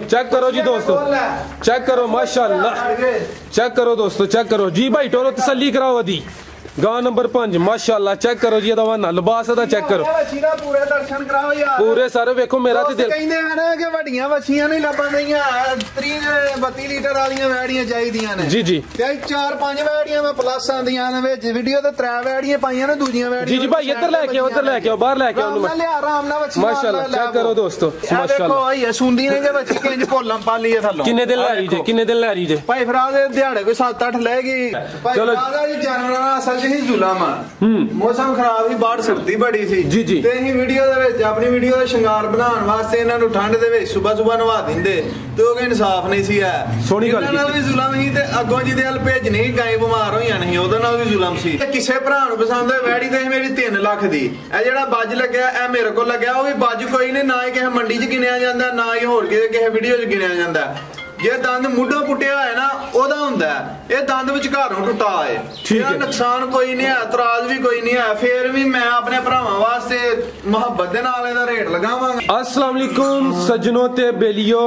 Check करो जी दोस्तों, check करो माशाल्लाह, चेक करो दोस्तों, चेक करो जी भाई टोरो तसल्ली कराओ दी गां नंबर 5 माशाल्लाह। चेक करो जी दवाना लिबास दा चेक करो पूरे दर्शन कराओ यार पूरे सारे वेखो मेरा ते दिल कहंदे हैं कि वड्डियां वछियां नहीं लभदियां 30-32 लीटर वालियां वैड़ियां चाहिदियां ने जी जी ते 4-5 वैड़ियां में प्लस आंदियां ने विच वीडियो ते 3 वैड़ियां पाईयां ने दूजियां वैड़ियां जी जी भाई इधर लेके आओ, उधर लेके आओ, बाहर लेके आओ आराम नाल वछी माशाल्लाह। चेक करो दोस्तों माशाल्लाह देखो आई सुंदी ने के वछी किंज पोलम पाली है थल्लों किन्ने दिन लै रही जे, किन्ने दिन लै रही जे भाई फराज दिहाड़े कोई 7-8 लेगी भाई फराज जी जानवरां असल च ही जुलम मौसम खराब ही बाढ़ सकती बड़ी सी जी जी ते ही वीडियो दे विच अपनी वीडियो दा शिंगार बनाउण वास्ते इन्हां नूं ठंड दे विच सुबह नवा दिंदे ते ओह इंसाफ नहीं सी है। सोहनी गल इन्हां नाल भी जुलम ही ते अग्गों जिहदे हल भेजनी गाय बिमार होईयां नहीं ओहदे नाल भी जुलम सी। ते किसे भरा नूं पसंद होए वैड़ी ते मेरी 3 लाख दी ए जेहड़ा बज लगਿਆ ए मेरे कोल लगਿਆ ਉਹ भी बज कोई नहीं ना ही किसे मंडी च गिनिया जांदा ना ही होर किसे वीडियो च गिनिया जांदा। जे दंद मुंडों पुट्टिया है ना ओदा हुंदा है ये दंद विचकारों टुटा है ठीक है नुकसान कोई नहीं है तराज भी कोई नहीं है फिर भी मैं अपने भरावां वास्ते मुहब्बत दे नाल इहदा रेट लगावांगा। अस्सलाम वालेकुम सज्जनों ते बेलियो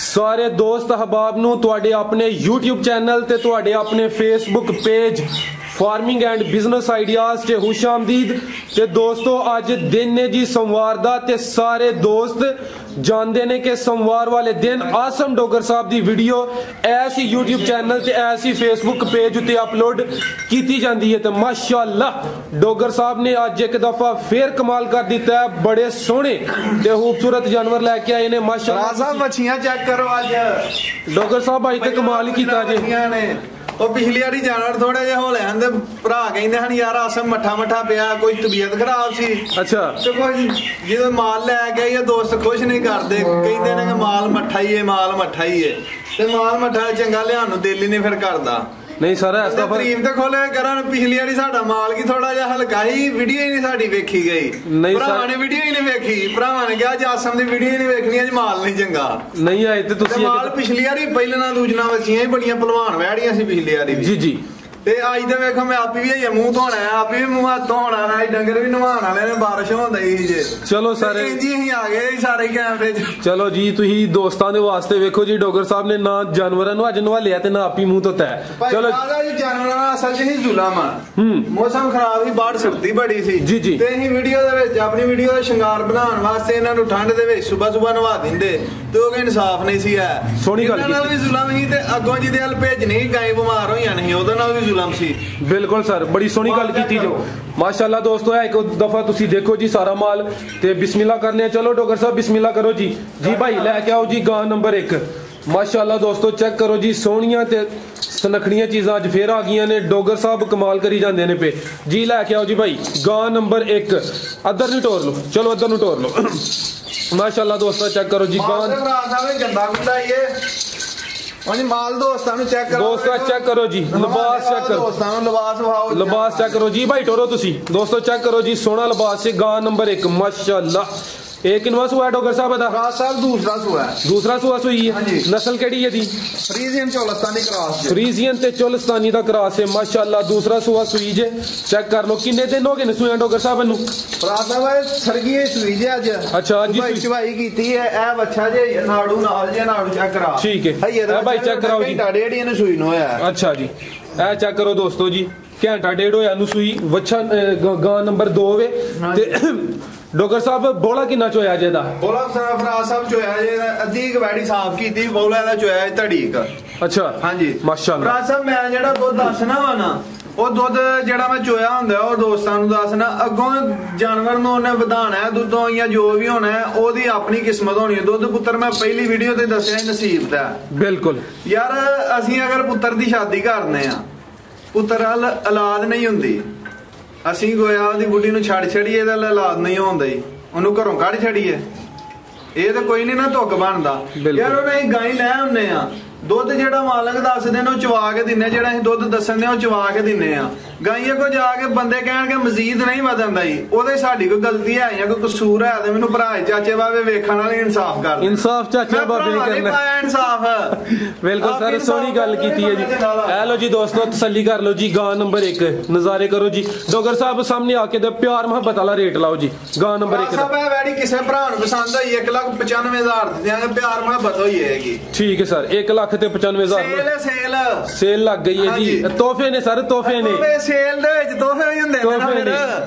सारे दोस्त अहबाब नूं तुहाडे अपने YouTube चैनल ते तुहाडे अपने Facebook page farming and business ideas च खुश आमदीद। ते दोस्तों अज दिन ने जी सोमवार दा ते सारे दोस्त जानते ने कि सोमवार वाले दिन आसम डोगर साहब दी वीडियो ऐसी YouTube चैनल ते ऐसी Facebook पेज उत्ते अपलोड की जाती है। तो माशाल्लाह डोगर साहब ने अज एक दफा फिर कमाल कर दिता है, बड़े सोहने ते खूबसूरत जानवर लेके आए ने माशाल्लाह। मच्छियां चेक करो अज डोगर साहब अज तो कमाल ही किया जी। पिछली बारी जानवर थोड़े जे होले आंदे भरा कहंदे हन यार आसम मठा पिया कोई तबीयत खराब सी अच्छा ते कोई जो माल लै गए या दोस्त खुश नहीं करते कहंदे ने कि माल मठा ही है माल मठा ही है ते माल मठा चंगा लियान नूं दिल ही नहीं फिर करदा नहीं सर ऐसा तारीफ ते खोले करन पिछली बारी साडा माल की थोड़ा जिहा हल्का ही वीडियो ही नहीं साडी वेखी गई नहीं भरावां ने वीडियो ही नहीं वेखी भरावां ने कहा आसम दी वीडियो ही नहीं वेखनी अज माल नहीं चंगा नहीं आए ते तुसी माल पिछली बारी पहिलना दूजना बच्चियां ही बड़ियां पहलवान वैड़ियां सी पिछली बारी जी जी ते अज तो वेखो मैं आप भी मूंह धोना है आप भी मूंह हाथ धोना है डंगर भी नवाण वाले ने बारिश होंदी ही जे चलो सारे जी ही आ गए सारे कैमरे चलो जी तुही दोस्तां दे वास्ते वेखो जी डोगर साहब ने ना जानवरां नूं अज नवालिया ते ना आपी मूंह धोता है। चलो जी जानवरां असल च ही जुलम आ मौसम खराब ही बाढ़ सकती बड़ी सी जी जी ते ही वीडियो दे विच अपनी वीडियो दा शिंगार बनाउण वास्ते इन्हां नूं ठंड दे विच सुबह नवा दिंदे ते ओह इंसाफ नहीं सी है। सोहनी गल इन्हां नाल भी जुलम ही ते अग्गों जिहदे हल भेजनी गाय बिमार होईयां नहीं ओहदे नाल भी जुलम सी। बिल्कुल सर बड़ी सोहनी गल कीती जो माशाल्लाह दोस्तों एक दफा तुसी देखो जी सारा माल ते बिस्मिल्लाह करने। चलो डोगर साहब बिस्मिल्लाह करो जी जी भाई लेके आओ जी गां नंबर 1 माशाल्लाह दोस्तों चेक करो जी सोहनियां ते सनखड़ियां चीज़ां अज फिर आ गई ने डोगर साहब कमाल करी जांदे ने पे जी लेके आओ जी भाई गां नंबर 1 अदर नहीं टोर लो चलो अदर नहीं टोर लो माशाल्लाह दोस्तों चेक करो जी गां गंदा गुंदा ये माल दोस्तां नूं चेक करो दोस्तों चेक करो जी लिबास चेक करो दोस्तां नूं लिबास चेक करो जी भाई टोरो तुसी दोस्तों चेक करो जी सोहना लिबास है गां नंबर 1 माशाल्लाह। एक किनवा सुआ है डोगर साहब दा साहब दूसरा सुआ सुई है नस्ल केड़ी है दी फ्रीजियन चोलस्तानी क्रॉस फ्रीजियन ते चोलस्तानी दा क्रॉस है माशाल्लाह दूसरा सुआ सुई जे चेक कर लो किन्ने दिन हो गए ने सुआ डोगर साहब नु रात में सरगी सुई जे आज अच्छा आज भाई चवाई कीती है ए बच्चा जे नाड़ू नाल जे नाड़ू चेक करा ठीक है ए भाई चेक कराओ जी घंटा डेढ़ ने सुई नु होया अच्छा जी ए चेक करो दोस्तों जी घंटा डेढ़ होया नु सुई बच्चा गां नंबर 2 वे ते डोगर साहब बोला किन्ना चोया जे दा बोला फराज साहब चोया जे अद्धी कबैड़ी साफ कीती बोला दा चोया धड़ीक अच्छा हां जी माशाल्लाह फराज साहब मैं जेड़ा दुध दसना वा ना ਉਹ ਦੁੱਧ ਜਿਹੜਾ ਮੈਂ ਚੋਇਆ ਹੁੰਦਾ ਉਹ ਦੋਸਤਾਂ ਨੂੰ ਦੱਸਣਾ ਅੱਗੋਂ ਜਾਨਵਰ ਨੂੰ ਉਹਨੇ ਵਧਾਣਾ ਹੈ ਦੁੱਧੋਂ ਜਾਂ ਜੋ ਵੀ ਹੋਣਾ ਹੈ ਉਹਦੀ ਆਪਣੀ ਕਿਸਮਤ ਹੋਣੀ ਹੈ। ਦੁੱਧ ਪੁੱਤਰ ਮੈਂ ਪਹਿਲੀ ਵੀਡੀਓ ਤੇ ਦੱਸਿਆ ਨਸੀਬ ਦਾ ਬਿਲਕੁਲ ਯਾਰ ਅਸੀਂ ਅਗਰ ਪੁੱਤਰ ਦੀ ਸ਼ਾਦੀ ਕਰਨੇ ਆ ਪੁੱਤਰ ਔਲਾਦ ਨਹੀਂ ਹੁੰਦੀ ਅਸੀਂ ਗੋਇਆ ਉਹਦੀ ਬੁੱਢੀ ਨੂੰ ਛੱਡ ਛੜੀਏ ਤਾਂ ਔਲਾਦ ਨਹੀਂ ਹੁੰਦਾ ਜੀ ਉਹਨੂੰ ਘਰੋਂ ਕੱਢ ਛੜੀਏ ਇਹ ਤਾਂ ਕੋਈ ਨਹੀਂ ਨਾ ਧੁੱਕ ਬਣਦਾ ਯਾਰ ਉਹ ਨਹੀਂ ਗਾਂ ਲੈ ਆਉਂਦੇ ਆ ਦੁੱਧ ਜਿਹੜਾ ਮਾਲਕ ਦੱਸਦੇ ਨੇ ਉਹ ਚਵਾ ਕੇ ਦਿੰਨੇ ਜਿਹੜਾ ਅਸੀਂ ਦੁੱਧ ਦੱਸਣ ਦੇ ਉਹ ਚਵਾ ਕੇ ਦਿੰਨੇ ਆ ਗਾਈਆਂ ਕੋ ਜਾ ਕੇ ਬੰਦੇ ਕਹਿਣਗੇ ਮਜ਼ੀਦ ਨਹੀਂ ਵਧਦਾ ਜੀ, ਉਹਦੇ ਸਾਡੀ ਕੋਈ ਗਲਤੀ ਹੈ ਜਾਂ ਕੋਈ ਕਸੂਰ ਹੈ ਤੇ ਮੈਨੂੰ ਭਰਾ ਚਾਚੇ ਬਾਬੇ ਵੇਖਣ ਵਾਲੇ ਇਨਸਾਫ ਕਰ ਇਨਸਾਫ ਚਾਚਾ ਬਾਬੇ ਨਹੀਂ ਕਰਨਾ ਇਨਸਾਫ। ਬਿਲਕੁਲ ਸਰ ਸੋਹਣੀ ਗੱਲ ਕੀਤੀ ਹੈ ਜੀ। ਐ ਲੋ ਜੀ ਦੋਸਤੋ ਤਸੱਲੀ ਕਰ ਲਓ ਜੀ, ਗਾਂ ਨੰਬਰ 1 ਨਜ਼ਾਰੇ ਕਰੋ ਜੀ। ਡੋਗਰ ਸਾਹਿਬ ਸਾਹਮਣੇ ਆ ਕੇ ਤੇ ਪਿਆਰ ਮੁਹੱਬਤ ਵਾਲਾ ਰੇਟ ਲਾਓ ਜੀ ਗਾਂ ਨੰਬਰ 1 ਦਾ। ਸਾਹਿਬ ਵੈੜੀ ਕਿਸੇ ਭਰਾ ਨੂੰ ਪਸੰਦ ਆਈ 1,95,000 ਦੇ ਦਿਆਂਗੇ, ਪਿਆਰ ਮੁਹੱਬਤ ਹੋਈ ਹੈਗੀ। ਠੀਕ ਹੈ ਸਰ 1,95,000 ਸੇਲ ਲੱਗ ਗਈ ਹੈ ਜੀ। ਤੋਹਫੇ ਨੇ ਸਰ ਤੋਹਫੇ ਨੇ, ਸੇਲ ਦੇ ਵਿੱਚ ਤੋਹਫੇ ਹੀ ਹੁੰਦੇ ਨੇ।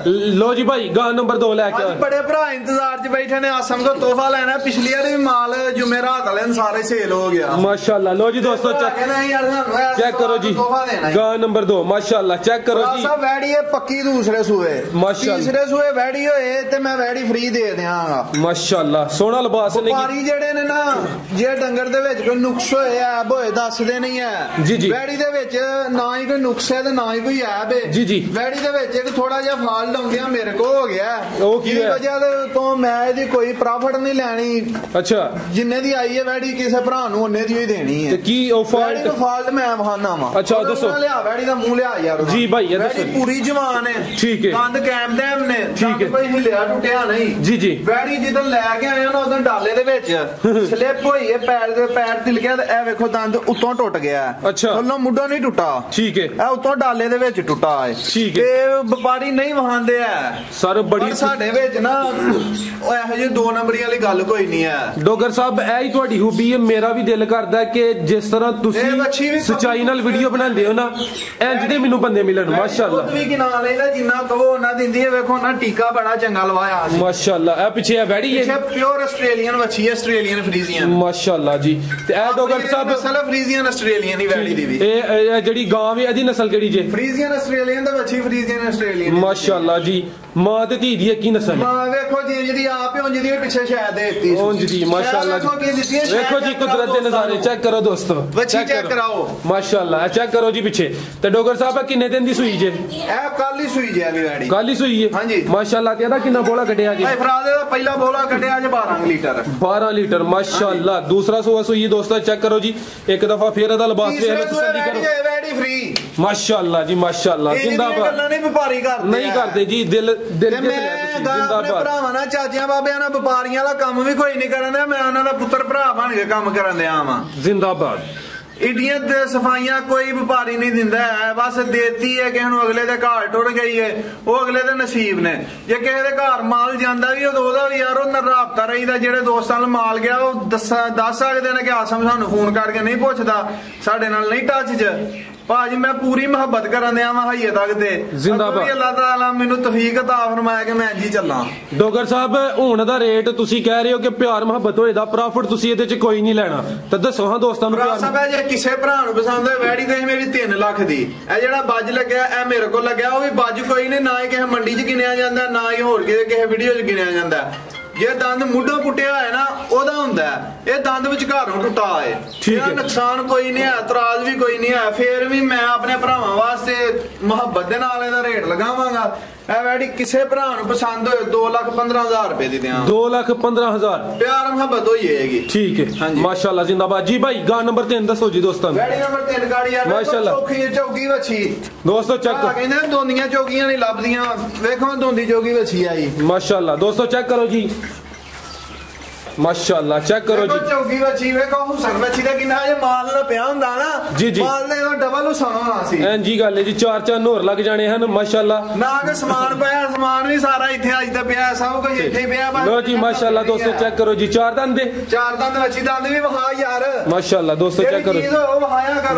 ਲੋ ਜੀ ਭਾਈ ਗਾਂ ਨੰਬਰ 2 ਲੈ ਕੇ ਆਓ। ਬੜੇ ਭਰਾ ਇੰਤਜ਼ਾਰ 'ਚ ਬੈਠੇ ਨੇ ਆਸਮ ਕੋ ਤੋਹਫਾ ਲੈਣਾ। ਪਿਛਲੀ ਵਾਰ ਵੀ ਮਾਲ ਜੁਮੇਰਾਤ ਵਾਲੇ ਸਾਰੇ ਸੇਲ ਹੋ ਗਿਆ ਮਾਸ਼ਾਅੱਲਾ। ਲੋ ਜੀ ਦੋਸਤੋ ਚੈੱਕ ਕਰੋ ਜੀ ਗਾਂ ਨੰਬਰ 2 ਮਾਸ਼ਾਅੱਲਾ ਚੈੱਕ ਕਰੋ ਜੀ। ਸਭ ਵੈੜੀ ਹੈ ਪੱਕੀ ਦੂਸਰੇ ਸੂਏ ਮਾਸ਼ਾਅੱਲਾ, ਤੀਸਰੇ ਸੂਏ ਵੈੜੀ ਹੋਏ ਤੇ ਮੈਂ ਵੈੜੀ ਫ੍ਰੀ ਦੇ ਦਿਆਂਗਾ ਮਾਸ਼ਾਅੱਲਾ। ਸੋਹਣਾ ਲਿਬਾਸ ਨੇ ਵਪਾਰੀ ਜਿਹੜੇ ਨੇ ਨਾ, ਜੇ ਡੰਗਰ ਦੇ ਵਿੱਚ ਕੋਈ ਨੁਕਸ ਹੋਏ ਐਬ ਹੋਏ ਦੱਸਦੇ ਨਹੀਂ ਹੈ ਜੀ ਜੀ। ਵੈੜੀ ਦੇ ਵਿੱਚ ਨਾ ਹੀ ਕੋਈ ਨੁਕਸ ਹੈ ਤੇ ਨਾ ਹੀ ਕੋਈ ਐਬ ਹੈ ਜੀ ਜੀ। ਵੈੜੀ ਦੇ ਵਿੱਚ ਇੱਕ ਥੋੜਾ ਜਿਹਾ ਫਾਲਟ ਆਉਂਦਿਆ ਮੇਰੇ ਕੋ ਹੋ ਗਿਆ, ਉਹ ਕੀ ਹੈ? ਵਜ੍ਹਾ ਤੋਂ ਮੈਂ ਇਹਦੀ ਕੋਈ ਪ੍ਰੋਫਿਟ ਨਹੀਂ ਲੈਣੀ। ਅੱਛਾ ਜਿੰਨੇ ਦੀ ਆਈ ਹੈ ਵੈੜੀ ਕਿਸੇ ਭਰਾ ਨੂੰ ਉਹਨੇ ਦੀ ਹੀ ਦੇਣੀ ਹੈ। ਤੇ ਕੀ ਉਹ ਫਾਲਟ ਮੈਂ ਵਹਾਨਾ ਵਾ। ਅੱਛਾ ਦੱਸੋ। ਲਿਆ ਵੈੜੀ ਦਾ ਮੂੰਹ ਲਿਆ ਯਾਰ ਜੀ ਭਾਈ ਇਹ ਦੱਸੋ। ਪੂਰੀ ਜਵਾਨ ਹੈ, ਠੀਕ ਹੈ, ਕੰਦ ਕੈਮ ਡੈਮ ਨੇ, ਠੀਕ ਹੈ, ਕੋਈ ਹਿਲਿਆ ਟੁੱਟਿਆ ਨਹੀਂ ਜੀ ਜੀ। ਵੈੜੀ ਜਦੋਂ ਲੈ ਕੇ ਆਏ ਨਾ ਉਦੋਂ ਡਾਲੇ ਦੇ ਵਿੱਚ ਸਲਿੱਪ ਹੋਈ ਹੈ, ਪੈਰ ਤਿਲਕਿਆ ਤੇ ਇਹ ਵੇਖੋ ਦੰਦ ਉੱਤੋਂ ਟੁੱਟ ਗਿਆ। ਅੱਛਾ ਥੱਲੋਂ ਮੁੱਢੋਂ ਨਹੀਂ ਟੁੱਟਾ, ਠੀਕ ਹੈ, ਇਹ ਉੱਤੋਂ ਡਾਲੇ ਦੇ ਵਿੱਚ ਟੁੱਟਾ ਹੈ, ਠੀਕ ਹੈ। ਤੇ ਵਪਾਰੀ ਨਹੀਂ ਵਹਾਂਦੇ ਆ ਸਰ ਬੜੀ ਸਾਡੇ ਵਿੱਚ ਨਾ ਉਹ ਇਹੋ ਜਿਹੀ 2 ਨੰਬਰੀ ਵਾਲੀ ਗੱਲ ਕੋਈ ਨਹੀਂ ਹੈ। ਡੋਗਰ ਸਾਹਿਬ ਇਹ ਹੀ ਤੁਹਾਡੀ ਖੂਬੀ ਹੈ। ਮੇਰਾ ਵੀ ਦਿਲ ਕਰਦਾ ਕਿ ਜਿਸ ਤਰ੍ਹਾਂ ਤੁਸੀਂ ਸੱਚਾਈ ਨਾਲ ਵੀਡੀਓ ਬਣਾਉਂਦੇ ਹੋ ਨਾ ਇੰਜ ਦੇ ਮੈਨੂੰ ਬੰਦੇ ਮਿਲਣ ਮਾਸ਼ਾਅੱਲਾ। ਵੀ ਕਿ ਨਾਲ ਲੈਂਦਾ ਜਿੰਨਾ ਕਹੋ ਉਹਨਾਂ ਦਿੰਦੀ ਹੈ। ਵੇਖੋ ਨਾ ਟੀਕਾ ਬੜਾ ਚੰਗਾ ਲਵਾਇਆ ਮਾਸ਼ਾਅੱਲਾ। ਇਹ ਪਿੱਛੇ ਆ ਵੈੜੀ ਹੈ ਪਿਓਰ ਆਸਟ੍ਰੇਲੀਅਨ ਵੱਛੀ ਹੈ, ਆਸਟ੍ਰੇਲੀਅਨ ਫਰੀਜ਼ੀਅਨ ਮਾਸ਼ਾਅੱਲਾ ਜੀ। ਤੇ ਇਹ ਡੋਗਰ ਸਾਹਿਬ ਨਸਲ ਫਰੀਜ਼ੀਅਨ ਆਸਟ੍ਰੇਲੀਅਨ ਹੀ ਵੈੜੀ ਦੀ ਵੀ। ਇਹ ਜਿਹੜੀ ਗਾਂ ਵੀ ਇਹਦੀ ਨਸਲ ਕਿਹੜੀ ਜੇ? ਫਰੀਜ਼ੀਅਨ ਆਸਟ੍ਰੇਲੀਅਨ ਤੇ ਵੱਛੀ ਫਰੀਜ਼ੀਅਨ ਆਸਟ੍ਰੇਲੀਅਨ ਮਾਸ਼ਾਅੱਲਾ ਜੀ। ਮਾਂ ਤੇ ਧੀ ਦੀ ਕੀ ਨਸਲ? ਮਾਂ ਵੇਖੋ ਜੀ ਜਿਹਦੀ ਆਪ ਹੀ ਉਂਝ ਦੀ ਪਿੱਛੇ ਸ਼ਾਇਦ ਦੇਤੀ ਉਂਝ ਦੀ ਮਾਸ਼ਾਅੱਲਾ ਜੀ। ਵੇਖੋ ਜੀ ਕੁਦਰਤ ਦੇ ਨਜ਼ਾਰੇ ਚੈੱਕ ਕਰੋ ਦੋਸਤੋ, ਵੱਛੀ ਚੈੱਕ ਕਰਾਓ ਮਾਸ਼ਾਅੱਲਾ। ਚੈੱਕ ਕਰੋ ਜੀ ਪਿੱਛੇ। ਤੇ ਡੋਗਰ ਸਾਹਿਬ ਕਿੰਨੇ ਦਿਨ ਦੀ ਸੂਈ ਜੇ? ਇਹ ਕੱਲ ਹੀ ਸੂਈ ਜੇ ਵੈੜੀ, ਕੱਲ ਹੀ ਸੂਈ ਹੈ ਹਾਂਜੀ ਮਾਸ਼ਾਅੱਲਾ। ਤੇ ਇਹਦਾ ਕਿੰਨਾ ਬੋਲਾ ਕੱਢਿਆ ਜੀ? ਭਾਈ ਫਰਾਦੇ ਦਾ ਪਹਿਲਾ ਬੋਲਾ ਕੱਢਿਆ ਅੱਜ 12 ਲੀਟਰ 12 ਲੀਟਰ ਮਾਸ਼ਾਅੱਲਾ। ਦੂਸਰਾ ਸੂਆ ਸੂਈ ਦੋਸਤੋ ਚੈੱਕ ਕਰੋ ਜੀ। ਇੱਕ ਦਫਾ ਫੇਰ ਇਹਦਾ ਲਿਬਾਸ ਵੇਖ ਲਓ, ਤਸੱਲੀ ਕਰੋ। ਵੈੜੀ ਫ੍ਰੀ ਮਾਸ਼ਾਅੱਲਾ ਜੀ ਮਾਸ਼ਾਅੱਲਾ। ਜ਼ਿੰਦਾਬਾਦ। ਨਹੀਂ ਵਪਾਰੀ ਕਰਦੇ ਨਹੀਂ ਕਰਦੇ ਜੀ, ਦਿਲ ਆਪਣੇ ਭਰਾਵਾਂ ਨਾਲ ਚਾਚਿਆਂ ਬਾਬਿਆਂ ਨਾਲ ਵਪਾਰੀਆਂ ਵਾਲਾ ਕੰਮ ਵੀ ਕੋਈ ਨਹੀਂ ਕਰਨ ਦਿਆ। ਮੈਂ ਉਹਨਾਂ ਦਾ ਪੁੱਤਰ ਭਰਾ ਬਣ ਕੇ ਕੰਮ ਕਰਨ ਦਿਆ ਵਾਂ। ਜ਼ਿੰਦਾਬਾਦ। ਇਡੀਆਂ ਤੇ ਸਫਾਈਆਂ ਕੋਈ ਵਪਾਰੀ ਨਹੀਂ ਦਿੰਦਾ ਹੈ, ਬਸ ਦੇਤੀ ਹੈ ਕਿਸੇ ਨੂੰ ਅਗਲੇ ਦੇ ਘਰ ਟੁੱਟ ਗਈ ਹੈ, ਉਹ ਅਗਲੇ ਦੇ ਨਸੀਬ ਨੇ। ਜੇ ਕਿਸੇ ਦੇ ਘਰ ਮਾਲ ਜਾਂਦਾ ਵੀ ਉਹਦਾ ਵੀ ਯਾਰ ਉਹ ਨਾਲ ਰਾਬਤਾ ਰਹੀਦਾ। ਜਿਹੜੇ ਦੋਸਤਾਂ ਨਾਲ ਮਾਲ ਗਿਆ ਉਹ ਦੱਸ ਸਕਦੇ ਨੇ ਕਿ ਆਸਮ ਸਾਨੂੰ ਫੋਨ ਕਰਕੇ ਨਹੀਂ ਪੁੱਛਦਾ, ਸਾਡੇ ਨਾਲ ਨਹੀਂ ਟੱਚ 'ਚ। ਭਾਜੀ ਮੈਂ ਪੂਰੀ ਮੁਹੱਬਤ ਕਰਨ ਦਿਆਂ ਵਾਂ ਹਈਏ ਤੱਕ ਤੇ ਜ਼ਿੰਦਾਬਾਦ। ਅੱਲਾਹ ਤਾਲਾ ਮੈਨੂੰ ਤੌਫੀਕ ਅਤਾ ਫਰਮਾਇਆ ਕਿ ਮੈਂ ਇੰਜ ਹੀ ਚੱਲਾਂ। ਡੋਗਰ ਸਾਹਿਬ ਹੁਣ ਦਾ ਰੇਟ ਤੁਸੀਂ ਕਹਿ ਰਹੇ ਹੋ ਕਿ ਪਿਆਰ ਮੁਹੱਬਤ ਹੋਏ ਦਾ ਪ੍ਰੋਫਿਟ ਤੁਸੀਂ ਇਹਦੇ 'ਚ ਕੋਈ ਨਹੀਂ ਲੈਣਾ, ਤਾਂ ਦੱਸੋ ਹਾਂ ਦੋਸਤਾਂ ਨੂੰ। ਭਰਾ ਸਾਹਿਬ ਜੇ ਕਿਸੇ ਭਰਾ ਨੂੰ ਪਸੰਦ ਹੈ ਵੈੜੀ ਤੇ ਮੇਰੀ 3 ਲੱਖ ਦੀ, ਇਹ ਜਿਹੜਾ ਬੱਜ ਲੱਗਿਆ ਇਹ ਮੇਰੇ ਕੋਲ ਲੱਗਿਆ, ਉਹ ਵੀ ਬੱਜ ਕੋਈ ਨਹੀਂ, ਨਾ ਹੀ ਕਿਸੇ ਮੰਡੀ 'ਚ ਗਿਣਿਆ ਜਾਂਦਾ, ਨਾ ਹੀ ਹੋਰ ਕਿਸੇ ਵੀਡੀਓ 'ਚ ਗਿਣਿਆ ਜਾਂਦਾ। ਜੇ ਦੰਦ ਮੁੱਢੋਂ ਪੁੱਟਿਆ ਹੋਇਆ ਨਾ ਉਹਦਾ ਹੁੰਦਾ, ਇਹ ਦੰਦ ਵਿਚਕਾਰੋਂ ਟੁੱਟਾ ਹੈ, ਇਹਦਾ ਨੁਕਸਾਨ ਕੋਈ ਨਹੀਂ ਹੈ, ਇਤਰਾਜ਼ ਵੀ ਕੋਈ ਨਹੀਂ ਹੈ। ਫੇਰ ਵੀ ਮੈਂ ਆਪਣੇ ਭਰਾਵਾਂ ਵਾਸਤੇ ਮੁਹੱਬਤ ਦੇ ਨਾਲ ਇਹਦਾ ਰੇਟ ਲਗਾਵਾਂਗਾ। ਇਹ ਵੈੜੀ ਕਿਸੇ ਭਰਾ ਨੂੰ ਪਸੰਦ ਹੋਏ 2,15,000 ਰੁਪਏ ਦੀ ਦਿਆਂ। 2,15,000 ਪਿਆਰ ਮੁਹੱਬਤ ਹੋਈ ਜਾਏਗੀ। ਠੀਕ ਹੈ ਮਾਸ਼ਾਅੱਲਾ ਜ਼ਿੰਦਾਬਾਦ ਜੀ। ਭਾਈ ਗਾਂ ਨੰਬਰ 3 ਦੱਸੋ ਜੀ ਦੋਸਤਾਂ ਨੂੰ। ਵੈੜੀ ਨੰਬਰ 3 ਗਾੜੀ ਯਾਰ ਮਾਸ਼ਾਅੱਲਾ ਚੌਕੀ ਵੱਛੀ ਦੋਸਤੋ ਚੈੱਕ ਕਹਿੰਦੇ ਦੋਂਦੀਆਂ ਚੌਕੀਆਂ ਨਹੀਂ ਲੱਭਦੀਆਂ। ਵੇਖੋ ਦੋਂਦੀ ਚੌਕੀ ਵੱਛੀ ਆਈ ਮਾਸ਼ਾਅੱਲਾ। ਦੋਸਤੋ ਚੈੱਕ ਕਰੋ ਜੀ ਮਾਸ਼ਾਅੱਲਾ। ਚੈੱਕ ਕਰੋ ਜੀ ਚੌਕੀ ਵੱਛੀ। ਵੇਖੋ ਹੁਸਨ ਵੱਛੀ ਦਾ ਕਿੰਨਾ ਜੇ ਮਾਲ ਨਾ ਪਿਆ ਹੁੰਦਾ ਨਾ ਜੀ ਜੀ, ਮਾਲ ਦੇ ਡਬਲ ਹੁਸਨ ਹੋਣਾ ਸੀ। ਐਂਜੀ ਗੱਲ ਹੈ ਜੀ। 4 ਨੋਰ ਲੱਗ ਜਾਣੇ ਹਨ ਮਾਸ਼ਾਅੱਲਾ। ਨਾ ਕਿ ਸਮਾਨ ਪਿਆ, ਸਮਾਨ ਵੀ ਸਾਰਾ ਇੱਥੇ ਅੱਜ ਤਾਂ ਪਿਆ, ਸਭ ਕੁਝ ਇੱਥੇ ਪਿਆ। ਲੋ ਜੀ ਮਾਸ਼ਾਅੱਲਾ ਦੋਸਤੋ ਚੈੱਕ ਕਰੋ ਜੀ। 4 ਦੰਦ ਦੇ 4 ਦੰਦ ਵੱਛੀ ਦੰਦ ਵੀ ਵਿਖਾ ਯਾਰ ਮਾਸ਼ਾਅੱਲਾ। ਦੋਸਤੋ ਚੈੱਕ ਕਰੋ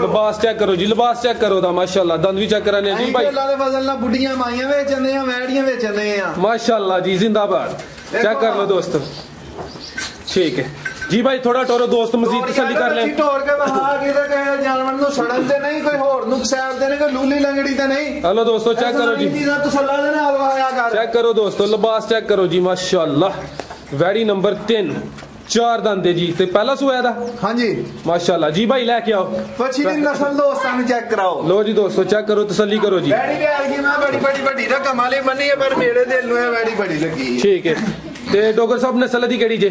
ਲਿਬਾਸ ਚੈੱਕ ਕਰੋ ਜੀ, ਲਿਬਾਸ ਚੈੱਕ ਕਰੋ ਦਾ ਮਾਸ਼ਾਅੱਲਾ। ਦੰਦ ਵੀ ਚੈੱਕ ਕਰਾਨੇ ਜੀ ਭਾਈ। ਅੱਲਾ ਦੇ ਫਜ਼ਲ ਨਾਲ ਬੁੱਢੀਆਂ ਮਾਈਆਂ ਵੇਚਦੇ ਆ, ਵੈੜੀਆਂ ਵੇਚਦੇ ਆ ਮਾਸ਼ਾਅੱਲਾ ਜੀ ਜ਼ਿੰਦਾਬਾਦ। ਚੈੱਕ ਕਰ ਲੋ ਦੋਸਤੋ। ਠੀਕ ਹੈ ਜੀ ਭਾਈ, ਥੋੜਾ ਟੋਰੋ ਦੋਸਤ ਮਜ਼ੀਦ ਤਸੱਲੀ ਕਰ ਲੈ। ਟੋਰ ਕੇ ਬਹਾ ਕੇ ਤੇ ਕਿਸੇ ਜਾਨਵਰ ਨੂੰ ਸੜਨ ਤੇ ਨਹੀਂ, ਕੋਈ ਹੋਰ ਨੁਕਸਾਨ ਤੇ ਨਹੀਂ, ਕੋਈ ਲੂਲੀ ਲੰਗੜੀ ਤੇ ਨਹੀਂ। ਹਲੋ ਦੋਸਤੋ ਚੈੱਕ ਕਰੋ ਜੀ, ਤਸੱਲਾ ਦੇ ਨਾਲ ਵਾਇਆ ਕਰ। ਚੈੱਕ ਕਰੋ ਦੋਸਤੋ, ਲਿਬਾਸ ਚੈੱਕ ਕਰੋ ਜੀ ਮਾਸ਼ਾਅੱਲਾ। ਵੈੜੀ ਨੰਬਰ 3 4 ਦੰਦੇ ਜੀ ਤੇ ਪਹਿਲਾ ਸੂਆ ਦਾ ਹਾਂਜੀ ਮਾਸ਼ਾਅੱਲਾ ਜੀ। ਭਾਈ ਲੈ ਕੇ ਆਓ ਵੱਛੀ ਦੀ ਨਸਲ ਦੋਸਤਾਂ ਨੂੰ ਚੈੱਕ ਕਰਾਓ। ਲੋ ਜੀ ਦੋਸਤੋ ਚੈੱਕ ਕਰੋ, ਤਸੱਲੀ ਕਰੋ ਜੀ। ਵੈੜੀ ਪਿਆਰ ਕੀ ਮੈਂ ਬੜੀ ਵੱਡੀ ਰਕਮ ਵਾਲੀ ਬੰਨੀ ਹੈ, ਪਰ ਮੇਰੇ ਦਿਲ ਨੂੰ ਇਹ ਵੈੜੀ ਬੜੀ ਲੱਗੀ। ਠੀਕ ਹੈ। ਤੇ ਡੋਗਰ ਸਾਹਿਬ ਨਸਲ ਦੀ ਕਿਹੜੀ ਜੇ?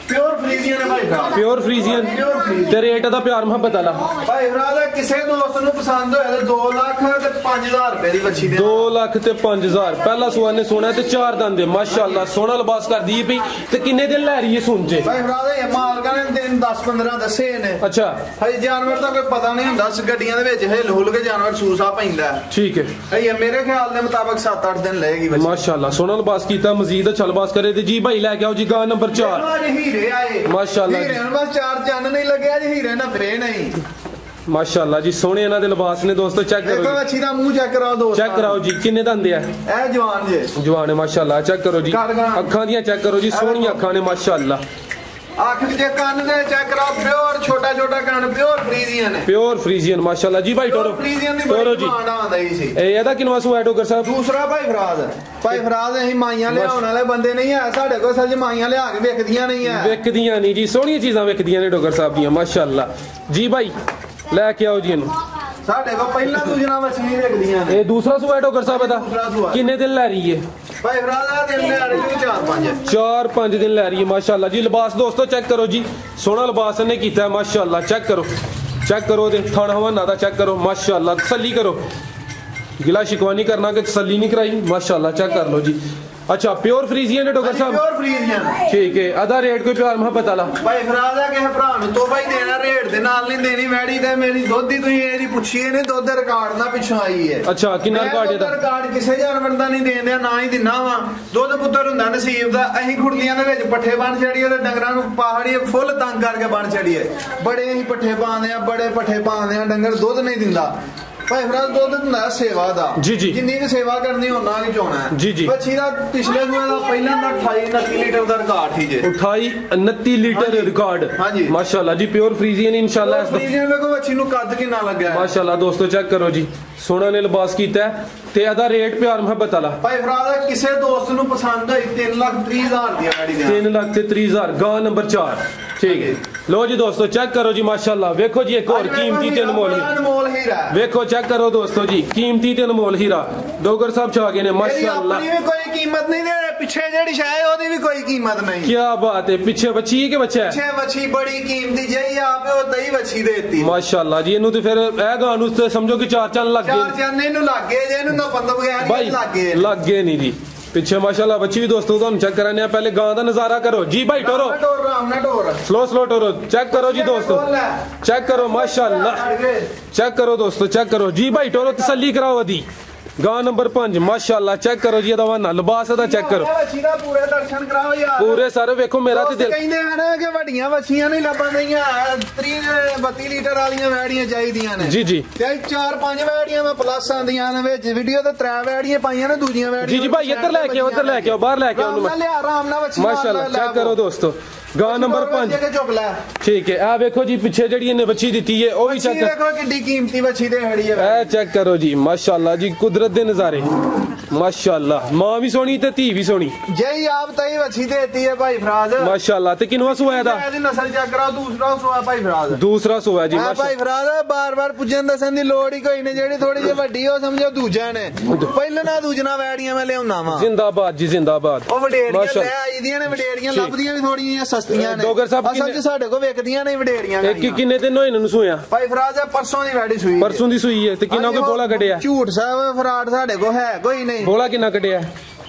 प्योर फ्रीजियन है भाई भरा, प्योर फ्रीजियन ते रेट दा प्यार मुहब्बत वाला भाई भरा किसी दोस्त ਨੂੰ ਪਸੰਦ ਹੋਇਆ ਤੇ 2 ਲੱਖ ਤੇ 5000 ਰੁਪਏ ਦੀ ਬੱਚੀ ਦੇ 2 ਲੱਖ ਤੇ 5000 ਪਹਿਲਾ ਸੂਆ ਨੇ ਸੋਨਾ ਤੇ 4 ਦੰਦ ਦੇ ਮਾਸ਼ਾਅੱਲਾ ਸੋਹਣਾ ਲਿਬਾਸ ਕਰਦੀ ਪਈ ਤੇ ਕਿੰਨੇ ਦਿਨ ਲੈ ਰਹੀ ਹੈ ਸੁਣ ਜੇ ਭਾਈ ਭਰਾ ਇਹ ਮਾਲਕਾਂ ਨੇ ਦਿਨ 10-15 ਦੱਸੇ ਨੇ ਅੱਛਾ ਹਜੇ ਜਾਨਵਰ ਦਾ ਕੋਈ ਪਤਾ ਨਹੀਂ ਹੁੰਦਾ ਗੱਡੀਆਂ ਦੇ ਵਿੱਚ ਹਿੱਲ ਹੁੱਲ ਕੇ ਜਾਨਵਰ ਸੂਸਾ ਪੈਂਦਾ ਠੀਕ ਹੈ ਇਹ ਮੇਰੇ ਖਿਆਲ ਦੇ ਮੁਤਾਬਕ 7-8 ਦਿਨ ਲਏਗੀ ਬੱਚੀ ਮਾਸ਼ਾਅੱਲਾ ਸੋਹਣਾ ਲਿਬਾਸ ਕੀਤਾ ਮਜ਼ੀਦ ਅੱਛਾ ਲਿਬਾਸ ਕਰੇ ਤੇ ਜੀ ਭਾਈ ਲੈ ਕੇ ਆਓ ਜੀ ਗਾਂ ਨੰਬਰ 4 ਹੀਰੇ ਆਏ ਮਾਸ਼ਾਅੱਲਾ ਹੀਰੇ ਨੂੰ ਬਸ 4 ਚੰਨ ਨਹੀਂ ਲੱਗਿਆ ਜੀ ਹੀਰੇ ਨਾ ਫਰੇ ਨਹੀਂ ਮਾਸ਼ਾਅੱਲਾ ਜੀ ਸੋਹਣੇ ਇਹਨਾਂ ਦੇ ਲਿਬਾਸ ਨੇ ਦੋਸਤੋ ਚੈੱਕ ਕਰੋ ਦੇਖੋ ਅੱਛੀ ਦਾ ਮੂੰਹ ਚੈੱਕ ਕਰਾਓ ਦੋਸਤੋ ਚੈੱਕ ਕਰਾਓ ਜੀ ਕਿੰਨੇ ਦੰਦ ਆ ਇਹ ਜਵਾਨ ਜੇ ਜਵਾਨ ਹੈ ਮਾਸ਼ਾਅੱਲਾ ਚੈੱਕ ਕਰੋ ਜੀ ਅੱਖਾਂ ਦੀਆਂ ਚੈੱਕ ਕਰੋ ਜੀ ਸੋਹਣੀਆਂ ਅੱਖਾਂ ਨੇ ਮਾਸ਼ਾਅੱਲਾ ਅੱਖ ਦੇ ਕੰਨ ਦੇ ਚੈੱਕ ਕਰਾਓ ਪਿਓਰ ਛੋਟਾ ਛੋਟਾ ਕੰਨ ਪਿਓਰ ਫਰੀਜ਼ੀਅਨ ਹੈ ਪਿਓਰ ਫਰੀਜ਼ੀਅਨ ਮਾਸ਼ਾਅੱਲਾ ਜੀ ਭਾਈ ਟੋਰੋ ਫਰੀਜ਼ੀਅਨ ਦੀ ਟੋਰੋ ਜੀ ਆਉਂਦਾ ਹੀ ਸੀ ਇਹ ਇਹਦਾ ਕਿੰਨਾ ਸੂਆ ਡੋਗਰ ਸਾਹਿਬ ਦੂਸਰਾ ਭਾਈ ਫਰਾਜ਼ ਅਸੀਂ ਮਾਈਆਂ ਲਿਆਉਣ ਵਾਲੇ ਬੰਦੇ ਨਹੀਂ ਆ ਸਾਡੇ ਕੋਲ ਸੱਜ ਮਾਈਆਂ ਲਿਆ ਕੇ ਵਿਕਦੀਆਂ ਨਹੀਂ ਆ ਵਿਕਦੀਆਂ ਨਹੀਂ ਜੀ ਸੋਹਣੀਆਂ ਚੀਜ਼ਾਂ ਵਿਕਦੀਆਂ ਨੇ ਡੋਗਰ ਸਾਹਿਬ ਦੀਆਂ ਮਾਸ਼ਾਅੱਲਾ ਜੀ ਭਾਈ ਲੈ ਕੇ ਆਓ ਜੀ ਇਹਨੂੰ ਸਾਡੇ ਕੋਲ ਪਹਿਲਾਂ ਦੂਜਣਾ ਮੱਛੀ ਵਿਕਦੀਆਂ ਨੇ ਇਹ ਦੂਸਰਾ ਸੂਆ ਡੋਗਰ ਸਾਹਿਬ ਦਾ ਕਿੰਨੇ ਦਿਨ ਲੈ ਰਹੀ ਹੈ ਭਾਈ ਫਰਾਜ਼ ਆ ਦਿਨ ਲੈ ਰਹੀ 4-5 ਦਿਨ ਲੈ ਰਹੀ ਹੈ ਮਾਸ਼ਾਅੱਲਾ ਜੀ ਲਿਬਾਸ ਦੋਸਤੋ ਚੈੱਕ ਕਰੋ ਜੀ ਸੋਹਣਾ ਲਿਬਾਸ ਇਹਨੇ ਕੀਤਾ ਹੈ ਮਾਸ਼ਾਅੱਲਾ ਚੈੱਕ ਕਰੋ ਦੇ ਥਣ ਹਵਾਨਾ ਦਾ ਚੈੱਕ ਕਰੋ ਮਾਸ਼ਾਅੱਲਾ ਤਸੱਲੀ ਕਰੋ ਗਿਲਾ ਸ਼ਿਕਵਾ ਨਹੀਂ ਕਰਨਾ ਕਿ ਤਸੱਲੀ ਨਹੀਂ ਕਰਾਈ ਮਾਸ਼ਾਅੱਲਾ ਚੈੱਕ ਕਰ ਲਓ ਜੀ अच्छा प्योर फ्रीजियन है डॉक्टर साहब प्योर फ्रीजियन ठीक है आधा रेट कोई प्यार मुहब्बत वाला भाई फराज है कि भरा ਨੂੰ ਤੋਹਫਾ ਹੀ ਦੇਣਾ ਰੇਟ ਦੇ ਨਾਲ ਨਹੀਂ ਦੇਣੀ ਵੈੜੀ ਤੇ ਮੇਰੀ ਦੁੱਧ ਦੀ ਤੁਸੀਂ ਇਹਦੀ ਪੁੱਛੀ ਨੇ ਦੁੱਧ ਰਿਕਾਰਡ ਨਾਲ ਪਿੱਛੋਂ ਆਈ ਹੈ ਅੱਛਾ ਕਿੰਨਾ ਰਿਕਾਰਡ ਇਹਦਾ ਰਿਕਾਰਡ ਕਿਸੇ ਜਾਨਵਰ ਦਾ ਨਹੀਂ ਦੇਂਦੇ ਨਾ ਹੀ ਦਿਨਾ ਵਾ ਦੁੱਧ ਪੁੱਤਰ ਹੁੰਦਾ ਨਸੀਬ ਦਾ ਅਸੀਂ ਖੁਰਲੀਆਂ ਦੇ ਵਿੱਚ ਪੱਠੇ ਬਣ ਛੜੀਏ ਤੇ ਡੰਗਰਾਂ ਨੂੰ ਪਹਾੜੀ ਫੁੱਲ ਤੰਗ ਕਰਕੇ ਬਣ ਛੜੀਏ ਬੜੇ ਅਸੀਂ ਪੱਠੇ ਪਾਉਂਦੇ ਆ ਬੜੇ ਪੱਠੇ ਪਾਉਂਦੇ ਆ ਡੰਗਰ ਦੁੱਧ ਨਹੀਂ ਦਿੰਦਾ ਭਾਈ ਫਰਾਜ਼ ਦੁੱਧ ਹੁੰਦਾ ਸੇਵਾ ਦਾ ਜਿੰਨੀ ਵੀ ਸੇਵਾ ਕਰਨੀ ਉਹਨਾਂ ਹੀ ਚੋਣਾ ਹੈ ਬੱਚੀ ਦਾ ਪਿਛਲੇ ਸੂਏ ਦਾ ਪਹਿਲਾਂ ਦਾ 28-29 ਲੀਟਰ ਦਾ ਰਿਕਾਰਡ ਸੀ ਜੇ 28-29 ਲੀਟਰ ਰਿਕਾਰਡ ਹਾਂਜੀ ਮਾਸ਼ਾਅੱਲਾ ਜੀ ਪਿਓਰ ਫਰੀਜ਼ੀਅਨ ਇਨਸ਼ਾਅੱਲਾ ਫਰੀਜ਼ੀਅਨ ਵੇਖੋ ਬੱਚੀ ਨੂੰ ਕੱਦ ਕਿੰਨਾ ਲੱਗਾ ਹੈ ਮਾਸ਼ਾਅੱਲਾ ਦੋਸਤੋ ਚੈੱਕ ਕਰੋ ਜੀ ਸੋਹਣਾ ਨੇ ਲਿਬਾਸ ਕੀਤਾ ਤੇ ਇਹਦਾ ਰੇਟ ਪਿਆਰ ਮੁਹੱਬਤ ਵਾਲਾ ਭਾਈ ਫਰਾਜ਼ ਕਿਸੇ ਦੋਸਤ ਨੂੰ ਪਸੰਦ ਹੋਈ 3,30,000 ਦੀ ਆੜੀ ਦੇ 3,30,000 ਗਾਂ ਨੰਬਰ 4 ਠੀਕ ਹੈ लो जी दोस्तों चेक करो जी माशाल्लाह वेखो जी एक और कीमती ते अनमोल हीरा वेखो चेक करो दोस्तों जी कीमती ते अनमोल हीरा डोगर साहब छा गए ने माशाल्लाह अपनी भी कोई कीमत नहीं दे पीछे जेड़ी शाय ओदी भी कोई कीमत नहीं क्या बात है पीछे बच्ची है कि बच्चा है पीछे बच्ची बड़ी कीमती जई आपे ओ तई बच्ची देती माशाल्लाह जी इनु ते फिर ए गां नु ते समझो कि 4 चन लग गए 4 चन इनु लग गए जे इनु ना बंद बगैर लग गए नहीं जी पीछे माशाल्लाह बच्ची भी दोस्तों तो हम चेक कराने हैं पहले गां दा नजारा करो जी भाई टोरो स्लो टोरो चेक करो जी दोस्तों चेक करो माशाल्लाह चेक करो दोस्तों चेक करो जी भाई टोरो तसल्ली कराओ अदी गां नंबर 5 माशाल्लाह चेक करो जी दवाना लिबास दा चेक करो पूरे दर्शन कराओ यार पूरे सारे देखो मेरा ते दिल ਕਹਿੰਦੇ ਹਨ ਕਿ ਵੱਡੀਆਂ ਵੱਛੀਆਂ ਨਹੀਂ ਲੱਭਣਦੀਆਂ 30-32 ਲੀਟਰ ਵਾਲੀਆਂ ਵੈੜੀਆਂ ਚਾਹੀਦੀਆਂ ਨੇ ਜੀ ਜੀ ਤੇ 4-5 ਵੈੜੀਆਂ ਮੈਂ ਪਲੱਸ ਆਂਦੀਆਂ ਨੇ ਵਿੱਚ ਵੀਡੀਓ ਤੇ 3 ਵੈੜੀਆਂ ਪਾਈਆਂ ਨੇ ਦੂਜੀਆਂ ਵੈੜੀਆਂ ਜੀ ਜੀ ਭਾਈ ਇੱਧਰ ਲੈ ਕੇ ਆਓ ਬਾਹਰ ਲੈ ਕੇ ਆਓ ਮੈਂ ਲਿਆ ਆਰਾਮ ਨਾਲ ਵੱਛੀ ਮਾਸ਼ਾल्लाह चेक करो दोस्तों गां नंबर 5 ठीक है आ देखो जी पीछे जड़ी इन्हें बच्ची दी है ओ भी चेक देखो कितनी कीमती बच्ची ते खड़ी है ए चेक करो जी माशाल्लाह जी कुदरत दे नजारे माशाल्लाह मां भी सोनी ते धी भी सोनी जय आप तई बच्ची देती है भाई फराज माशाल्लाह ते किनवा सुआ दा ਇਹਦੀ ਨਸਲ ਚੈੱਕ ਕਰਾਓ ਦੂਸਰਾ ਸੁਆ ਭਾਈ ਫਰਾਜ਼ दूसरा सुआ जी ਮਾਸ਼ਾਅੱਲਾ ਭਾਈ ਫਰਾਜ਼ ਬਾਰ-ਬਾਰ ਪੁੱਜਣ ਦੱਸਣ ਦੀ ਲੋੜ ਹੀ ਕੋਈ ਨਹੀਂ ਜਿਹੜੀ ਥੋੜੀ ਜਿਹੀ ਵੱਡੀ ਹੋ ਸਮਝੋ ਦੂਜਾ ਨੇ ਪਹਿਲਾਂ ਨਾ ਦੂਜਣਾ ਵੈੜੀਆਂ ਮੈਂ ਲਿਆਉਣਾ ਵਾ जिंदाबाद जी जिंदाबाद ਉਹ ਵਡੇੜੀਆਂ ਲੈ ਆਈ ਦੀਆਂ ਨੇ ਵਡੇੜੀਆਂ ਲੱਭਦੀਆਂ ਵੀ ਥੋੜੀਆਂ ਸਸਤੀਆਂ ਨੇ ਡੋਗਰ ਸਾਹਿਬ ਅਸਲ 'ਚ ਸਾਡੇ ਕੋਲ ਵਿਕਦੀਆਂ ਨਹੀਂ ਵਡੇੜੀਆਂ ਇੱਕ ਕਿੰਨੇ ਦਿਨ ਹੋਏ ਇਹਨੂੰ ਸੂਇਆ ਭਾਈ ਫਰਾਜ਼ ਪਰਸੋਂ ਦੀ ਵੈੜੀ ਸੂਈ ਪਰਸੋਂ ਦੀ ਸੂਈ ਹੈ ਤੇ ਕਿੰਨਾ ਕੋਈ ਬੋਲਾ ਕੱਢਿਆ ਝੂਠ ਸਾਹਿਬ ਫਰਾਡ ਸਾਡੇ ਕੋਲ ਹੈ ਕੋਈ ਨਹੀਂ ਬੋਲਾ ਕਿੰਨਾ ਕੱਢਿਆ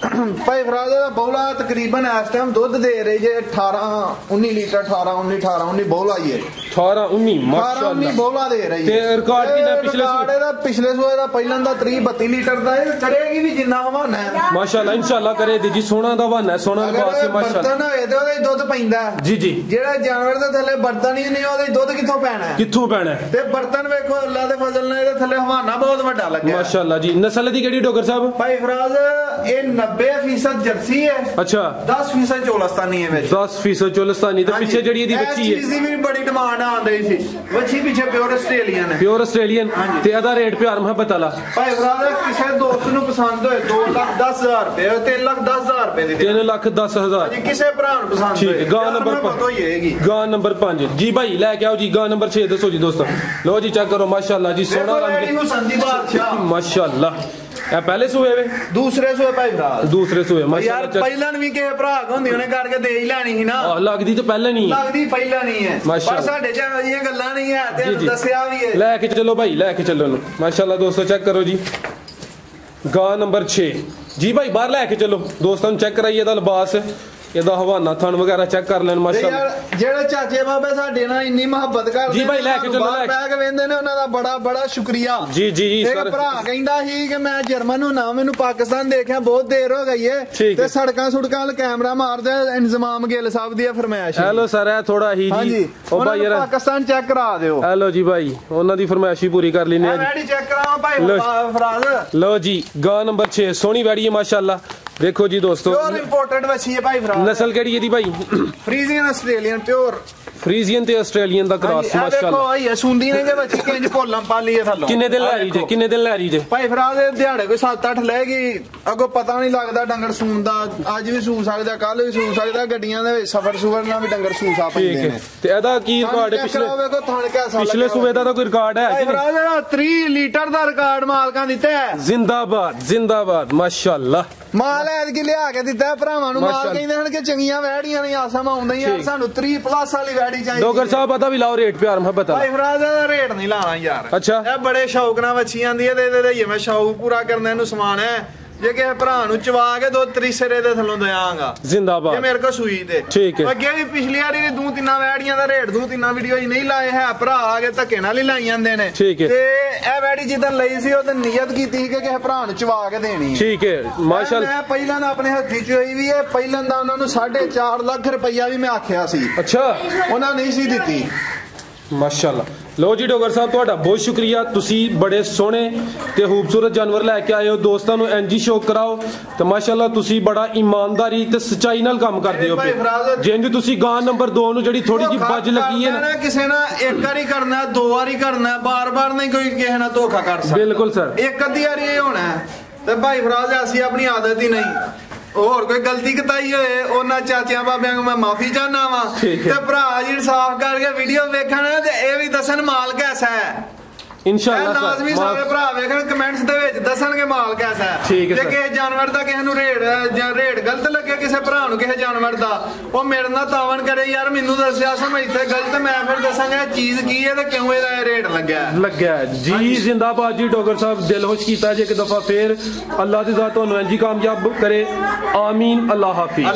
ਭਾਈ ਫਰਾਜ਼ ਦਾ ਬੋਲਾ ਤਕਰੀਬਨ ਇਸ ਟਾਈਮ ਦੁੱਧ ਦੇ ਰਹੀ ਜੇ 18-19 ਲੀਟਰ 18-19 ਬੋਲਾ ਹੀ ਹੈ 18-19 ਮਾਸ਼ਾਅੱਲਾ ਬੋਲਾ ਦੇ ਰਹੀ ਹੈ ਤੇ ਰਿਕਾਰਡ ਕਿੰਨਾ ਪਿਛਲੇ ਸੂਏ ਦਾ ਪਹਿਲਾਂ ਦਾ 30-32 ਲੀਟਰ ਦਾ ਇਹ ਕਰੇਗੀ ਵੀ ਜਿੰਨਾ ਹਵਾਨਾ ਹੈ ਮਾਸ਼ਾਅੱਲਾ ਇਨਸ਼ਾਅੱਲਾ ਕਰੇ ਜੀ ਸੋਹਣਾ ਦਾ ਹਵਾਨਾ ਸੋਹਣਾ ਲਿਬਾਸ ਹੈ ਮਾਸ਼ਾਅੱਲਾ ਬਰਤਨ ਹੋਏ ਤੇ ਉਹਦੇ ਦੁੱਧ ਪੈਂਦਾ ਜੀ ਜੀ ਜਿਹੜਾ ਜਾਨਵਰ ਦੇ ਥੱਲੇ ਬਰਤਨ ਹੀ ਨਹੀਂ ਉਹਦੇ ਦੁੱਧ ਕਿੱਥੋਂ ਪੈਣਾ ਤੇ ਬਰਤਨ ਵੇਖੋ ਅੱਲਾ ਦੇ ਫਜ਼ਲ ਨਾਲ ਇਹਦੇ ਥੱਲੇ ਹਵਾਨਾ ਬਹੁਤ ਵੱਡਾ ਲੱਗਿਆ ਮਾਸ਼ਾਅੱਲਾ ਜੀ ਨਸਲ ਦੀ ਕਿਹੜੀ ਡੋਗਰ ਸਾਹਿਬ ਭਾਈ ਫਰਾਜ਼ ਇਹ 90% ਜਰਸੀ ਹੈ अच्छा 10% ਚੋਲਸਤਾਨੀ ਹੈ ਵਿੱਚ 10% ਚੋਲਸਤਾਨੀ ਤੇ ਪਿੱਛੇ ਜਿਹੜੀ ਇਹਦੀ ਬੱਚੀ ਹੈ ਇਸ ਦੀ ਵੀ ਬੜੀ ਡਿਮਾਂਡ ਆਉਣ ਰਹੀ ਸੀ ਬੱਚੀ ਪਿੱਛੇ ਪਿਓਰ ਆਸਟ੍ਰੇਲੀਅਨ ਹੈ ਪਿਓਰ ਆਸਟ੍ਰੇਲੀਅਨ ਤੇ ਇਹਦਾ ਰੇਟ ਪਿਆਰ ਮੁਹੱਬਤ ਵਾਲਾ ਭਾਈ ਫਰਾਜ਼ ਕਿਸੇ ਦੋਸਤ ਨੂੰ ਪਸੰਦ ਹੋਏ 2,10,000 ਰੁਪਏ 3,10,000 ਰੁਪਏ ਦੀ 3,10,000 ਜੀ ਕਿਸੇ ਭਰਾ ਨੂੰ ਪਸੰਦ ਹੋਏ ਗਾਂ ਨੰਬਰ 5 ਗਾਂ ਨੰਬਰ 5 ਜੀ ਭਾਈ ਲੈ ਕੇ ਆਓ ਜੀ ਗਾਂ ਨੰਬਰ 6 ਦੱਸੋ ਜੀ ਦੋਸਤੋ ਲੋ ਜੀ ਚੈੱਕ ਕਰੋ ਮਾਸ਼ਾਅੱਲਾ ਜੀ ਸੋਹਣਾ ਰੰਗ ਹੁਸਨ ਦੀ ਬਾਦਸ਼ਾਹ ਮਾਸ਼ਾਅੱਲਾ ਇਹ ਪਹਿਲੇ ਸੂਏ ਵੇ ਦੂਸਰੇ ਸੂਏ ਭਾਈ ਭਰਾ ਦੂਸਰੇ ਸੂਏ ਯਾਰ ਪਹਿਲਾਂ ਵੀ ਕਿਸੇ ਭਰਾ ਹੁੰਦੀ ਉਹਨੇ ਕਰਕੇ ਦੇ ਹੀ ਲੈਣੀ ਸੀ ਨਾ ਲੱਗਦੀ ਤੇ ਪਹਿਲਾਂ ਨਹੀਂ ਲੱਗਦੀ ਪਹਿਲਾਂ ਨਹੀਂ ਹੈ ਪਰ ਸਾਡੇ ਚ ਇਹੋ ਜਿਹੀਆਂ ਗੱਲਾਂ ਨਹੀਂ ਹੈ ਤੇ ਦੱਸਿਆ ਵੀ ਹੈ ਲੈ ਕੇ ਚਲੋ ਭਾਈ ਲੈ ਕੇ ਚੱਲੋ ਇਹਨੂੰ ਮਾਸ਼ਾਅੱਲਾ ਦੋਸਤੋ ਚੈੱਕ ਕਰੋ ਜੀ ਗਾਂ ਨੰਬਰ 6 ਜੀ ਭਾਈ ਬਾਹਰ ਲੈ ਕੇ ਚਲੋ ਦੋਸਤਾਂ ਨੂੰ ਚੈੱਕ ਕਰਾਈਏ ਇਹਦਾ ਲਿਬਾਸ ਇਹਦਾ ਹਵਾਨਾ ਥਣ ਵਗੈਰਾ ਚੈੱਕ ਕਰ ਲੈਣ ਮਾਸ਼ਾਅੱਲਾ ਯਾਰ ਜਿਹੜੇ ਚਾਚੇ ਬਾਬੇ ਸਾਡੇ ਨਾਲ ਇੰਨੀ ਮੁਹੱਬਤ ਕਰਦੇ ਜੀ ਭਾਈ ਲੈ ਕੇ ਚਲੋ ਲੈ ਕੇ ਵੇਂਦੇ ਨੇ ਉਹਨਾਂ ਦਾ ਬੜਾ ਬੜਾ ਸ਼ੁਕਰੀਆ ਜੀ ਜੀ ਜੀ ਸਰ ਭਰਾ ਕਹਿੰਦਾ ਸੀ ਕਿ ਮੈਂ ਜਰਮਨ ਨੂੰ ਨਾ ਮੈਨੂੰ ਪਾਕਿਸਤਾਨ ਦੇਖਿਆ ਬਹੁਤ ਦੇਰ ਹੋ ਗਈ ਏ ਤੇ ਸੜਕਾਂ ਸੁੜਕਾਂ ਵਾਲ ਕੈਮਰਾ ਮਾਰਦੇ ਇੰਤਜ਼ਾਮ ਗਿੱਲ ਸਾਹਿਬ ਦੀ ਫਰਮਾਇਸ਼ ਹੈਲੋ ਸਰ ਇਹ ਥੋੜਾ ਹੀ ਜੀ ਉਹ ਭਾਈ ਯਾਰ ਪਾਕਿਸਤਾਨ ਚੈੱਕ ਕਰਾ ਦਿਓ ਹੈਲੋ ਜੀ ਭਾਈ ਉਹਨਾਂ ਦੀ ਫਰਮਾਇਸ਼ ਹੀ ਪੂਰੀ ਕਰ ਲੈਨੇ ਆ ਵੈੜੀ ਚੈੱਕ ਕਰਾਵਾਂ ਭਾਈ ਫਰਾਜ਼ ਲਓ ਜੀ ਗਾਂ ਨੰਬਰ 6 ਸੋਹਣੀ ਵੈੜੀ ਹੈ ਮਾਸ਼ਾਅੱਲਾ देखो जी दोस्तों प्योर इंपोर्टेड वछी है भाई फराज नस्ल केड़ी है दी भाई फ्रीजियन ऑस्ट्रेलियन प्योर फ्रीजियन ते ऑस्ट्रेलियन दा क्रॉस माशाल्लाह देखो आई है सुंदी ने जे बच्ची के इंज पोलम पाली है थल्लो किन्ने दिन लहरी जे किन्ने दिन लहरी जे भाई फराज दिहाड़े कोई 7-8 लेगी अगो पता नहीं लगदा डंगर सून दा आज भी सू सकदा कल भी सू सकदा गड्डियां दे सफर सुवर ना भी डंगर सू सा पैंदे ने ते एदा की रिकॉर्ड पिछले देखो थान कैसा पिछले सूबे दा कोई रिकॉर्ड है भाई फराज 3 लीटर दा रिकॉर्ड मालकां दित्ता है जिंदाबाद माशाल्लाह माल ऐतकी लिया के दिता भरावां नु माल कहंदे हन कि चंगियां वैड़ियां ने आसां आउंदियां सानू 3 प्लस वाली वैड़ी चाहिए डोगर साहब पता भी लाओ रेट प्यार मोहब्बत भाई फराज दा रेट नहीं लाना यार अच्छा ए बड़े शौक नाल वच्छी आंदी है दे दे मैं शौक पूरा करने नु समान है जे के भरा नु चवा के दो त्रिसरे दे थल्लों देआंगा जिंदाबाद ये मेरे को सुई दे ठीक है अगे भी पिछली बारी भी 2-3 वैड़ियां दा रेट 2-3 वीडियो ही नहीं लाए है भरा आके धक्के नाल ही लाई जांदे ने ठीक है ते ए वैड़ी जिदन लई सी ओदे नियत कीती कि किसे भरा नु चवा के देनी है ठीक है माशाल्लाह मैं पहिलां दा अपने हत्थी चोई भी है पहिलां दा उन्हां नु 4.5 लाख रुपया भी मैं आखिया सी अच्छा उन्हां नहीं सी दित्ती माशाल्लाह लो जी डोगर साहब ਤੁਹਾਡਾ ਬਹੁਤ ਸ਼ੁਕਰੀਆ ਤੁਸੀਂ ਬੜੇ ਸੋਹਣੇ ਤੇ ਖੂਬਸੂਰਤ ਜਾਨਵਰ ਲੈ ਕੇ ਆਏ ਹੋ ਦੋਸਤਾਂ ਨੂੰ ਐਨਜੀ ਸ਼ੌਕ ਕਰਾਓ ਤੇ ਮਾਸ਼ਾਅੱਲਾ ਤੁਸੀਂ ਬੜਾ ਇਮਾਨਦਾਰੀ ਤੇ ਸਚਾਈ ਨਾਲ ਕੰਮ ਕਰਦੇ ਹੋ ਜਿੰਜ ਤੁਸੀਂ ਗਾਂ ਨੰਬਰ 2 ਨੂੰ ਜਿਹੜੀ ਥੋੜੀ ਜਿਹੀ ਬੱਜ ਲੱਗੀ ਹੈ ਨਾ ਕਿਸੇ ਨਾਲ ਇੱਕ ਵਾਰੀ ਕਰਨਾ ਦੋ ਵਾਰੀ ਕਰਨਾ ਬਾਰ-ਬਾਰ ਨਹੀਂ ਕੋਈ ਕਿਸੇ ਨਾਲ ਧੋਖਾ ਕਰ ਸਕਦਾ ਬਿਲਕੁਲ ਸਰ ਇੱਕ ਅੱਧੀ ਵਾਰੀ ਇਹ ਹੋਣਾ ਤੇ ਭਾਈ ਫਰਾਜ਼ ਅਸੀਂ ਆਪਣੀ ਆਦਤ ਹੀ ਨਹੀਂ ਹੋਰ ਕੋਈ ਗਲਤੀ ਕਤਾਈ ਹੋਏ ਉਹਨਾਂ ਚਾਚਿਆਂ ਬਾਬਿਆਂ ਨੂੰ ਮੈਂ ਮਾਫੀ ਚਾਹਨਾ ਵਾ ਤੇ ਭਰਾ ਜੀ ਇਨਸਾਫ ਕਰਕੇ ਵੀਡੀਓ ਵੇਖਣ ਤੇ ਇਹ ਵੀ ਦੱਸਣ ਮਾਲ ਕੈਸਾ ਹੈ इंशाअल्लाह लाजमी सारे भरा वेखण कमेंट्स दे विच दसणगे माल कैसा है ठीक है जे किसे जानवर दा किसे नु रेट गलत लगे किसे भरा नु किसे जानवर दा ओ मेरे नाल तावन करे यार मेनू दसया समय इथे गलत मैं फिर दसांगा चीज की है ते क्यों एदा रेट लग्या जी जिंदाबाद जी डोगर साहब दिल खुश कीता जे एक दफा फिर अल्लाह दी जात तुहानू इंजी कामयाब करे आमीन अल्लाह हाफिज।